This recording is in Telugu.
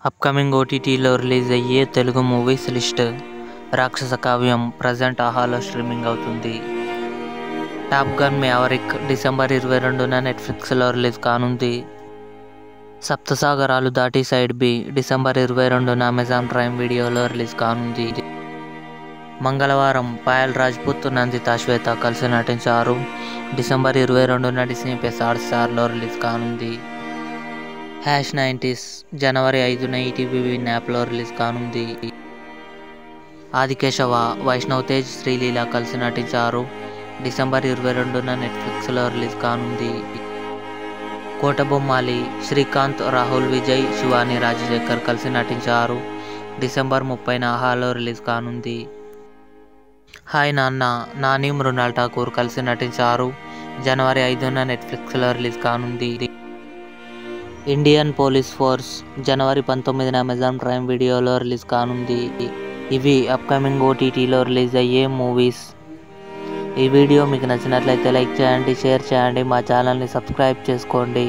అప్కమింగ్ ఓటీటీలో రిలీజ్ అయ్యే తెలుగు మూవీస్ లిస్ట్. రాక్షస కావ్యం ప్రజెంట్ ఆహాలో స్ట్రీమింగ్ అవుతుంది. టాప్ గన్ మ్యావరిక్ డిసెంబర్ 22న నెట్ఫ్లిక్స్లో రిలీజ్ కానుంది. సప్తసాగరాలు దాటి సైడ్ బి డిసెంబర్ 22న అమెజాన్ ప్రైమ్ వీడియోలో రిలీజ్ కానుంది. మంగళవారం పాయల్ రాజ్పుత్, నందితా శ్వేత కలిసి నటించారు. డిసెంబర్ 22న డిస్నీ ప్లస్ హాట్‌స్టార్లో రిలీజ్ కానుంది. #90s జనవరి 5న ఈటీవీ విన్ యాప్లో రిలీజ్ కానుంది. ఆదికేశవ, వైష్ణవ్ తేజ్, శ్రీలీల కలిసి నటించారు. డిసెంబర్ 22న నెట్ఫ్లిక్స్లో రిలీజ్ కానుంది. కోటబొమ్మాలి, శ్రీకాంత్, రాహుల్ విజయ్, శివాని రాజశేఖర్ కలిసి నటించారు. డిసెంబర్ 30న ఆహాలో రిలీజ్ కానుంది. హాయ్ నాన్న, నాని, మృణాల్ ఠాకూర్ కలిసి నటించారు. జనవరి 5న నెట్ఫ్లిక్స్లో రిలీజ్ కానుంది. ఇండియన్ పోలీస్ ఫోర్స్ జనవరి 19న అమెజాన్ ప్రైమ్ వీడియోలో రిలీజ్ కానుంది. ఇవి అప్కమింగ్ ఓటీటీలో రిలీజ్ అయ్యే మూవీస్. ఈ వీడియో మీకు నచ్చినట్లయితే లైక్ చేయండి, షేర్ చేయండి, మా ఛానల్ని సబ్స్క్రైబ్ చేసుకోండి.